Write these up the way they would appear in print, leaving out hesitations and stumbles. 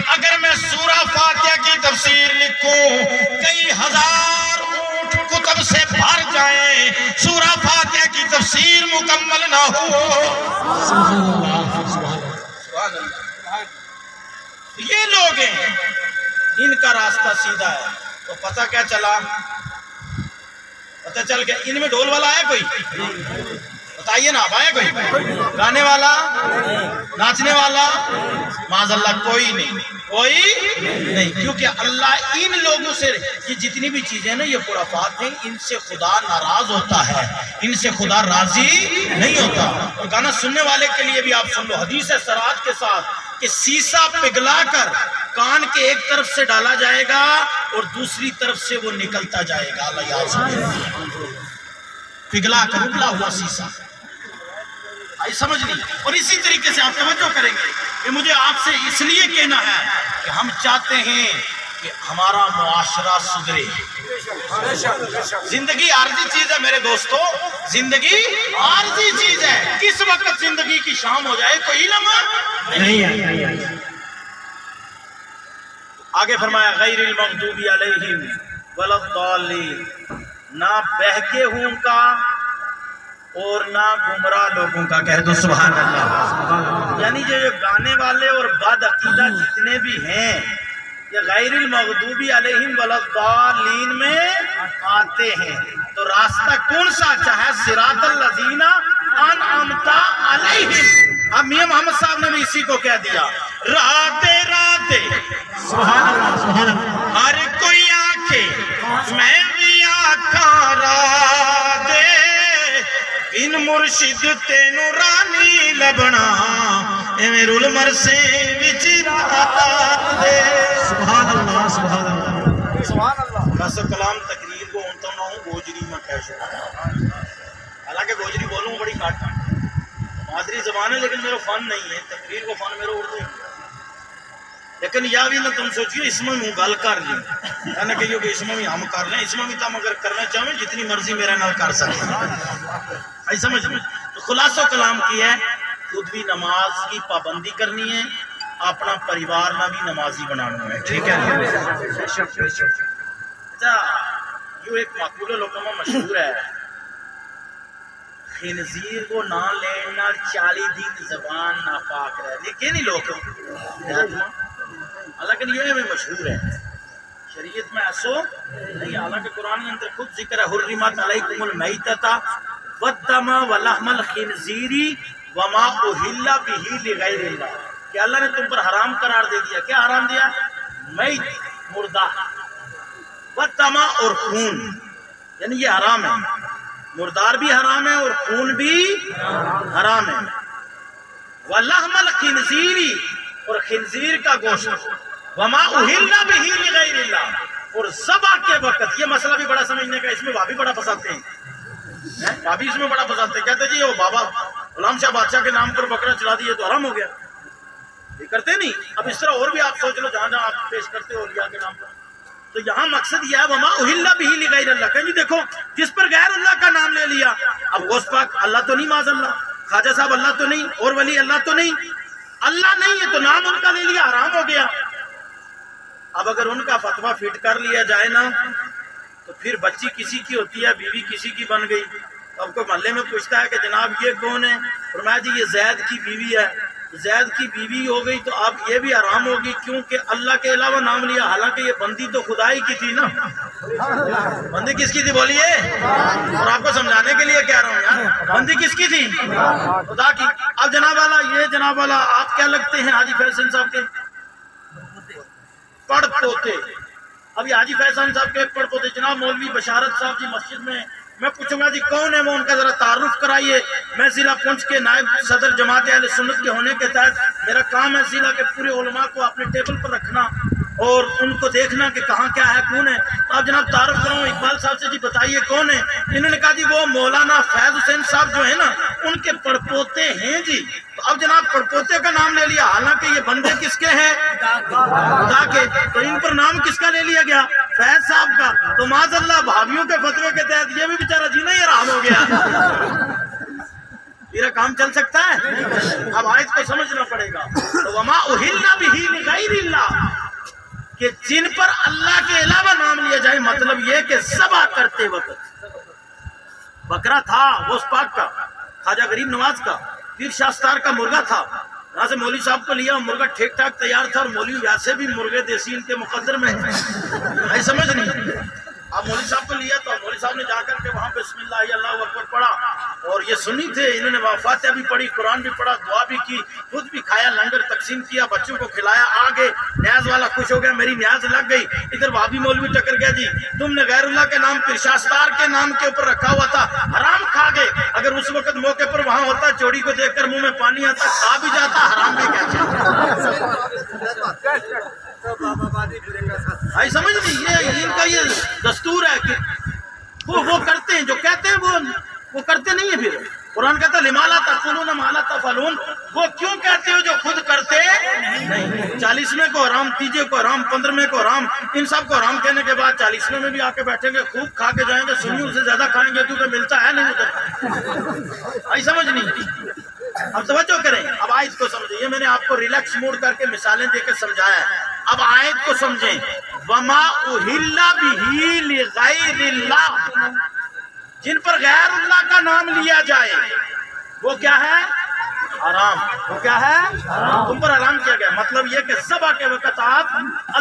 اگر میں سورہ فاتحہ کی تفسیر لکھوں کئی ہزار اونٹ کتب سے بھر جائیں سورہ فاتحہ کی تفسیر مکمل نہ ہو۔ یہ لوگ ہیں ان کا راستہ سیدھا ہے، تو پتہ کیا چلا؟ پتہ چل گیا ان میں ڈھول والا ہے کوئی؟ بتائیے نا، آپ ہے کوئی گانے والا ناچنے والا؟ معاذ اللہ کوئی نہیں، کوئی نہیں، کیونکہ اللہ ان لوگوں سے یہ جتنی بھی چیزیں نا یہ خرافات ہیں، ان سے خدا ناراض ہوتا ہے، ان سے خدا راضی نہیں ہوتا۔ اور گانا سننے والے کے لیے بھی آپ سن لو، حدیث ہے سراج کے ساتھ کہ سیسا پگھلا کر کان کے ایک طرف سے ڈالا جائے گا اور دوسری طرف سے وہ نکلتا جائے گا، اللہ یاد سمجھے، پگھلا کر ابلا ہوا سیسا، آئی سمجھ نہیں۔ اور اسی طریقے سے آپ توجہ کریں گے کہ مجھے آپ سے اس لیے کہنا ہے کہ ہم چاہتے ہیں کہ ہمارا معاشرہ سدھرے۔ زندگی عارضی چیز ہے میرے دوستو، زندگی عارضی چیز ہے، کس وقت زندگی کی شام ہو جائے کوئی علم نہیں ہے۔ آگے فرمایا غیر المغضوب علیہم ولا الضالین، نہ بہکے ہوں کا اور نہ گمراہ لوگوں کا، کہہ دو سبحان اللہ۔ یعنی جو یہ گانے والے اور بد عقیدہ جتنے بھی ہیں یہ غیر المغضوب علیہم ولا الضالین میں آتے ہیں، تو راستہ کون سا اچھا ہے؟ صراط الذین انعمت علیہم۔ اب میاں محمد صاحب نے بھی اسی کو کہہ دیا، راتے راتے سبحان اللہ سبحان اللہ، ہر کوئی آنکھیں میں بھی آنکھاں را دے، ان مرشد تے نورانی لبنا ایویں رول مرسے وچ را دے۔ سبحان اللہ سبحان اللہ سبحان اللہ۔ بس کلام تقریر کو ہونتا نہ ہوں گوجری میں کہہ سکتا، حالانکہ گوجری بولوں بڑی کاٹ مادری زبان ہے لیکن میرا فن نہیں ہے، تقریر کو فن میرا اردو ہے، لیکن یا بھی نہ تم سوچیو اس میں ہوں گل کر لی نہ کہیو کہ اس میں بھی ہم کر لیں، اس میں بھی تم اگر کرنا چاہیں جتنی مرضی میرا نال کر سکتے ہیں، سمجھ میں۔ تو خلاصہ کلام کی ہے خود بھی نماز کی پابندی کرنی ہے، اپنا پریوار نہ بھی نمازی بنانا ہے، ٹھیک ہے؟ اچھا یہ ایک معقول لوگوں میں مشہور ہے، خنزیر کو نہ لینا 40 دن زبان ناپاک رہے، لیکن نہیں لوگ حالانکہ یہ میں مشہور ہے، شریعت میں ایسو نہیں، حالانکہ قرآن کے اندر خود ذکر ہے حرمت علیکم المیتۃ والدم ولحم الخنزیر وما اہل بہ لغیر اللہ، کہ اللہ نے تم پر حرام قرار دے دیا، کیا حرام دیا؟ میت مردہ، والدم اور خون، یعنی یہ حرام ہے، مردار بھی حرام ہے اور خون بھی حرام ہے، ولحم الخنزیر اور خنزیر کا گوشت، وما اہل بہ لغیر اللہ، اور ذبح کے وقت یہ مسئلہ بھی بڑا سمجھنے کا، اس میں بھابی بڑا پھنساتے ہیں، بھابی اس میں بڑا پھنساتے ہیں، کہتے جی وہ بابا غلام شاہ بادشاہ کے نام پر بکرا چلا دیے تو حرام ہو گیا، یہ کرتے نہیں۔ اب اس طرح اور بھی آپ سوچ لو جہاں جہاں آپ پیش کرتے ہو اولیاء کے نام پر، تو یہاں مقصد یہ ہے وما اہل بہ لغیر اللہ، کہ جی دیکھو جس پر غیر اللہ کا نام لے لیا، اب غوث پاک اللہ تو نہیں، معاذ اللہ، خواجہ صاحب اللہ تو نہیں، اور ولی اللہ تو نہیں، اللہ نہیں ہے تو نام ان کا لے لیا، حرام ہو گیا۔ اب اگر ان کا فتویٰ فٹ کر لیا جائے نا تو پھر بچی کسی کی ہوتی ہے، بیوی کسی کی بن گئی، اب کوئی محلے میں پوچھتا ہے کہ جناب یہ کون ہے، فرمایا جی یہ زید کی بیوی ہے، زید کی بیوی ہو گئی تو اب یہ بھی حرام ہوگی کیونکہ اللہ کے علاوہ نام لیا، حالانکہ یہ بندی تو خدا ہی کی تھی نا، بندی کس کی تھی بولیے، اور آپ کو سمجھانے کے لیے کہہ رہا ہوں یار، بندی کس کی تھی؟ خدا کی۔ اب جناب والا یہ جناب والا آپ کیا لگتے ہیں حاجی فیضان صاحب کے پڑ پوتے؟ اب یہ حاجی فیضان صاحب کے پڑ پوتے جناب مولوی بشارت صاحب جی مسجد میں پوچھوں گا جی کون ہے وہ، ان کا ذرا تعارف کرائیے۔ میں ضلع پونچھ کے نائب صدر جماعت اہل سنت کے ہونے کے تحت میرا کام ہے ضلع کے پورے علماء کو اپنے ٹیبل پر رکھنا اور ان کو دیکھنا کہ کہاں کیا ہے، کون ہے۔ تو آپ جناب تعارف کراؤں اقبال صاحب سے، جی بتائیے کون ہے؟ انہوں نے کہا جی وہ مولانا فیض حسین صاحب جو ہے نا ان کے پڑپوتے ہیں جی۔ تو اب جناب پڑپوتے کا نام لے لیا، حالانکہ یہ بندے کس کے ہیں؟ خدا کے، تو ان پر نام کس کا لے لیا گیا؟ فیض صاحب کا۔ تو معاذ اللہ بھابیوں کے فتوے کے تحت یہ بھی بیچارہ جینا ہی حرام ہو گیا، میرا کام چل سکتا ہے؟ اب آیت کو سمجھنا پڑے گا۔ تو وما اہل بہ لغیر اللہ، کہ جن پر اللہ کے علاوہ نام لیا جائے، مطلب یہ کہ ذبح کرتے وقت بکرا تھا گوشت پاک کا، خواجہ غریب نواز کا، پیر شاستار کا مرغا تھا، یہاں سے مولوی صاحب کو لیا، مرغا ٹھیک ٹھاک تیار تھا، اور مولوی ویسے بھی مرغے دیسی ان کے مقدر میں ہے، سمجھ نہیں؟ اب مولوی صاحب کو لیا تو مولوی صاحب نے جا کر کے وہاں بسم اللہ اللہ اکبر پڑھا، اور یہ سنی تھے، انہوں نے فاتحہ بھی پڑھی، قرآن بھی پڑھا، دعا بھی کی، خود بھی کھایا، لنگر تقسیم کیا، بچوں کو کھلایا، آگے نیاز والا خوش ہو گیا، میری نیاز لگ گئی، ادھر وہابی مولوی ٹکر گیا، جی تم نے غیر اللہ کے نام پرشاستار کے نام کے اوپر رکھا ہوا تھا، حرام کھا گئے، اگر اس وقت موقع پر وہاں ہوتا چوڑی کو دیکھ کر منہ میں پانی آتا، کھا بھی جاتا، حرام بھی کہتا۔ بھائی سمجھ نہیں، یہ ان کا یہ دستور ہے کہ وہ کرتے ہیں، جو کہتے ہیں وہ کرتے نہیں ہیں، پھر قرآن کہتا ہے لما لا تقولون ما لا تفعلون، وہ کیوں کہتے ہو جو خود کرتے نہیں؟ 40ویں کو حرام، 30 کو حرام، 15ویں کو حرام، ان سب کو حرام کہنے کے بعد 40ویں میں بھی آ کے بیٹھیں گے، خوب کھا کے جائیں گے، سنیوں سے زیادہ کھائیں گے کیونکہ ملتا ہے نہیں ادھر۔ بھائی سمجھ نہیں، اب توجہ کریں، اب آیت کو سمجھیں، یہ میں نے آپ کو ریلیکس موڈ کر کے مثالیں دے کے سمجھایا ہے، اب آیت کو سمجھیں، وَمَا أُهِلَّ بِهِ لِغَيْرِ اللَّهِ، جن پر غیر اللہ کا نام لیا جائے وہ کیا ہے؟ حرام۔ وہ کیا ہے؟ تم پر حرام کیا گیا، مطلب یہ کہ ذبح کے وقت آپ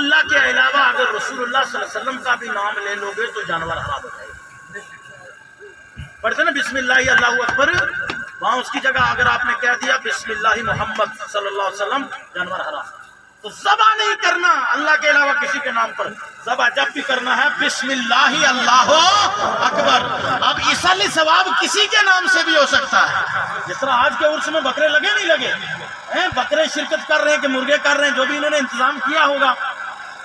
اللہ کے علاوہ اگر رسول اللہ صلی اللہ علیہ وسلم کا بھی نام لے لو گے تو جانور حرام ہو جائے گا۔ پڑھتے نا بسم اللہ اللہ اکبر، وہاں اس کی جگہ اگر آپ نے کہہ دیا بسم اللہ محمد صلی اللہ علیہ وسلم، جانور حرام۔ تو ذبح نہیں کرنا اللہ کے علاوہ کسی کے نام پر، ذبح جب بھی کرنا ہے بسم اللہ اللہ اکبر۔ اب ایصال ثواب کسی کے نام سے بھی ہو سکتا ہے، جس طرح آج کے عرس میں بکرے لگے نہیں لگے، بکرے شرکت کر رہے ہیں کہ مرغے کر رہے ہیں، جو بھی انہوں نے انتظام کیا ہوگا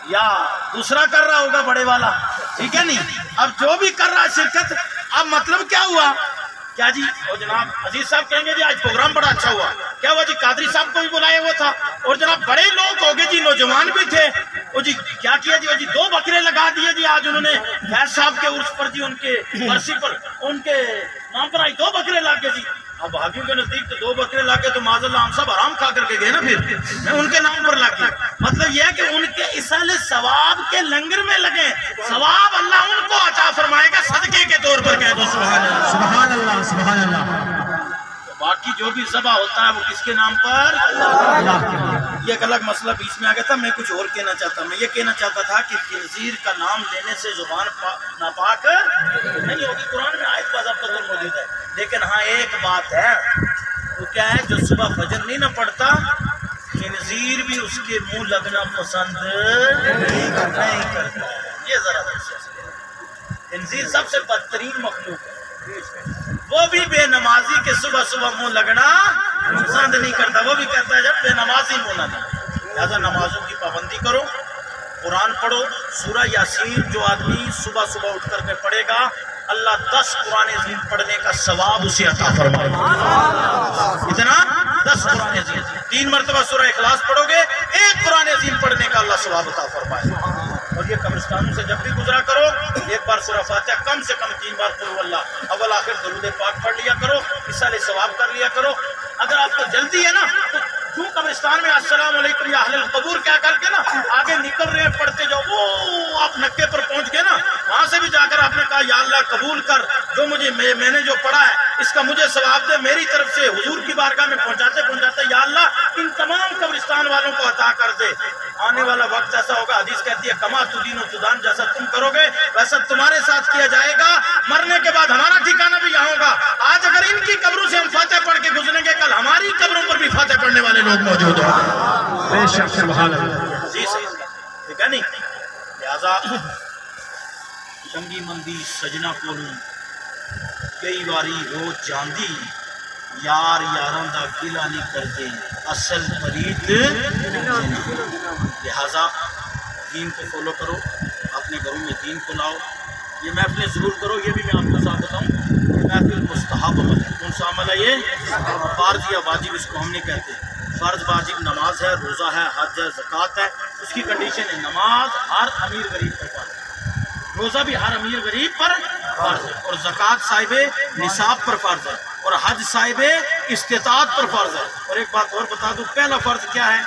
یا دوسرا کر رہا ہوگا بڑے والا، ٹھیک ہے نہیں، اب جو بھی کر رہا ہے شرکت، اب مطلب کیا ہوا؟ کیا جی اور جناب عزیز صاحب کہیں گے جی آج پروگرام بڑا اچھا ہوا، کیا ہوا جی قادری صاحب کو بھی بلایا ہوا تھا، اور جناب بڑے لوگ ہو گئے جی، نوجوان بھی تھے، وہ جی کیا کیا جی، وہ جی 2 بکرے لگا دیے جی، آج انہوں نے فیض صاحب کے عرس پر جی، ان کے برسی پر ان کے نام پر آج 2 بکرے لاگے جی۔ اب بھابیوں کے نزدیک تو 2 بکرے لاگے تو معاذ اللہ ہم سب حرام کھا کر کے گئے نا، پھر میں ان کے نام پر لاگے، مطلب یہ ہے کہ ان کے ایصال ثواب کے لنگر میں لگے، ثواب اللہ ان کو عطا فرمائے گا صدقے کے طور پر، کہہ دو سبحان اللہ سبحان اللہ سبحان اللہ۔ باقی جو بھی ذبح ہوتا ہے وہ کس کے نام پر؟ اللہ کے نام۔ یہ ایک الگ مسئلہ بیچ میں آ گیا تھا، میں کچھ اور کہنا چاہتا، میں یہ کہنا چاہتا تھا کہ خنزیر کا نام لینے سے زبان ناپاک نہیں ہوگی، قرآن میں آیت باضابطہ موجود ہے، لیکن ہاں ایک بات ہے، وہ کیا ہے، جو صبح فجر نہیں نہ پڑھتا خنزیر بھی اس کے منہ لگنا پسند نہیں کرتا، یہ ذرا خنزیر سب سے بدترین مخلوق ہے، وہ بھی بے نمازی کے صبح صبح منہ لگنا پسند نہیں کرتا، وہ بھی کہتا ہے جب بے نمازی منہ لگنا، لہذا نمازوں کی پابندی کرو، قرآن پڑھو، سورہ یاسین جو آدمی صبح صبح اٹھ کر کے پڑھے گا اللہ 10 قرآن عظیم پڑھنے کا ثواب اسے عطا فرمائے گا، اتنا 10 قرآن عظیم، 3 مرتبہ سورہ اخلاص پڑھو گے 1 قرآن عظیم پڑھنے کا اللہ ثواب عطا فرمائے گا۔ اور یہ قبرستانوں سے جب بھی گزرا کرو 1 بار سورہ فاتحہ، کم سے کم 3 بار قل اللہ، اول آخر درود پاک پڑھ لیا کرو، ایصال ثواب کر لیا کرو۔ اگر آپ کو جلدی ہے نا تو کیوں قبرستان میں السلام علیکم یا اہل القبور کیا کر کے نا آگے نکل رہے ہیں پڑھتے جاؤ، وہ آپ نکے پر پہنچ گئے نا، وہاں سے بھی جا کر آپ نے کہا یا اللہ قبول کر جو مجھے میں نے جو پڑھا ہے اس کا مجھے ثواب دے، میری طرف سے حضور کی بارگاہ میں پہنچاتے پہنچاتے یا اللہ ان تمام قبرستان والوں کو عطا کر دے۔ آنے والا وقت ایسا ہوگا، حدیث کہتی ہے کما تدین و تدان، جیسا تم کرو گے ویسا تمہارے ساتھ کیا جائے گا، مرنے کے بعد ہمارا ٹھکانہ بھی یہاں ہوگا۔ آج اگر ان کی قبروں سے ہم فاتح پڑھ کے گزریں گے، کل ہماری قبروں پر بھی فاتح پڑھنے والے لوگ موجود ہوں۔ بے شک سبحان اللہ، جی صحیح، ٹھیک ہے نہیں، لہذا چنگی مندی سجنا کولوں کئی باری ہو جاندی، یار یاراں دا گلا نہیں کرتے، اصل مرید، لہذا دین کو فالو کرو، اپنے گھروں میں دین کو لاؤ، یہ محفلیں ضرور کرو۔ یہ بھی میں آپ کو صاحب بتاؤں، یہ محفل مستحب عمل ہے، کون سا عمل ہے یہ؟ فرض یا واجب اس کو ہم نہیں کہتے، فرض واجب نماز ہے، روزہ ہے، حج ہے، زکوٰۃ ہے، اس کی کنڈیشن ہے نماز ہر امیر غریب پر فرض ہے، روزہ بھی ہر امیر غریب پر فرض ہے، اور زکوٰۃ صاحب نصاب پر فرض ہے، اور حج صاحب استطاعت پر فرض ہے۔ اور ایک بات اور بتا دوں، پہلا فرض کیا ہے؟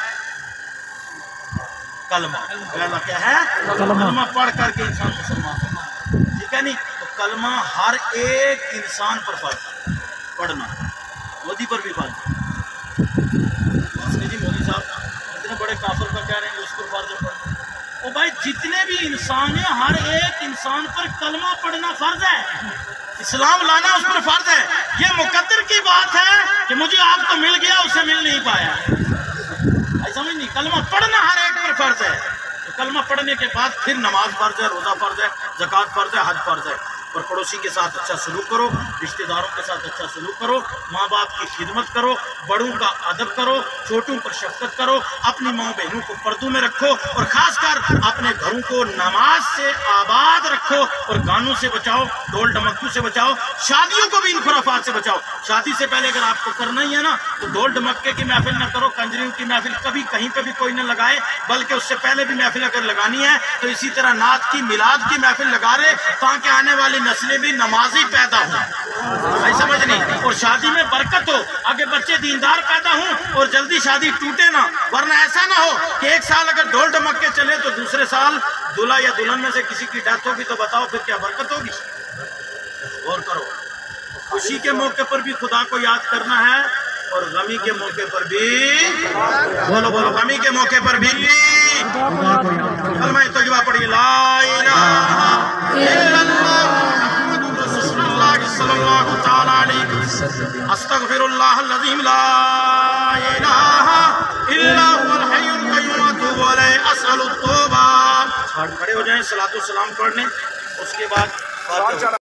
کلمہ، پہلا کیا ہے؟ کلمہ پڑھ کر کے انسان مسلمان ہوتا ہے، ٹھیک ہے نہیں؟ تو کلمہ ہر ایک انسان پر فرض ہے پڑھنا، مودی پر بھی فرض ہے۔ جی مودی صاحب اتنے بڑے کافر کا کہہ رہے ہیں کہ اس پر فرض ہے پڑھنا۔ او بھائی جتنے بھی انسان ہیں ہر ایک انسان پر کلمہ پڑھنا فرض ہے، اسلام لانا اس پر فرض ہے۔ یہ مقدر کی بات ہے کہ مجھے آپ کو مل گیا اسے مل نہیں پایا، سمجھ نہیں؟ کلمہ پڑھنا ہر ایک پر فرض ہے۔ تو کلمہ پڑھنے کے بعد پھر نماز فرض ہے، روزہ فرض ہے، زکوٰۃ فرض ہے، حج فرض ہے۔ اور پڑوسی کے ساتھ اچھا سلوک کرو، رشتہ داروں کے ساتھ اچھا سلوک کرو، ماں باپ کی خدمت کرو، بڑوں کا ادب کرو، چھوٹوں پر شفقت کرو، اپنی ماں بہنوں کو پردوں میں رکھو، اور خاص کر اپنے گھروں کو نماز سے آباد رکھو، اور گانوں سے بچاؤ، ڈھول ڈھمکوں سے بچاؤ، شادیوں کو بھی ان خرافات سے بچاؤ۔ شادی سے پہلے اگر آپ کو کرنا ہی ہے نا تو ڈھول ڈھمکے کی محفل نہ کرو، کنجریوں کی محفل کبھی کہیں پہ بھی کوئی نہ لگائے، بلکہ اس سے پہلے بھی محفل اگر لگانی ہے تو اسی طرح نعت کی میلاد کی محفل لگا رہے، تاکہ آنے والی نسلیں بھی نمازی پیدا ہوں، بھائی سمجھ نہیں؟ اور شادی میں برکت ہو، آگے بچے دیندار پیدا ہوں، اور جلدی شادی ٹوٹے نہ، ورنہ ایسا نہ ہو کہ ایک سال اگر ڈھول ڈھمکے چلے تو دوسرے سال دلہا یا دلہن میں سے کسی کی ڈیتھ ہوگی، تو بتاؤ پھر کیا برکت ہوگی؟ غور کرو۔ خوشی کے موقع پر بھی خدا کو یاد کرنا ہے، اور غمی کے موقع پر بھی، بولو بولو، غمی کے موقع پر بھی کلمہ طیبہ پڑھیے، لا الہ الا اللہ محمد رسول اللہ صلی اللہ تعالی علیہ وسلم، استغفر اللہ العظیم لا الہ الا هو الحی القیوم اتوب الیہ اسأل التوبہ۔ کھڑے ہو جائیں، صلاۃ و سلام پڑھنے، اس کے بعد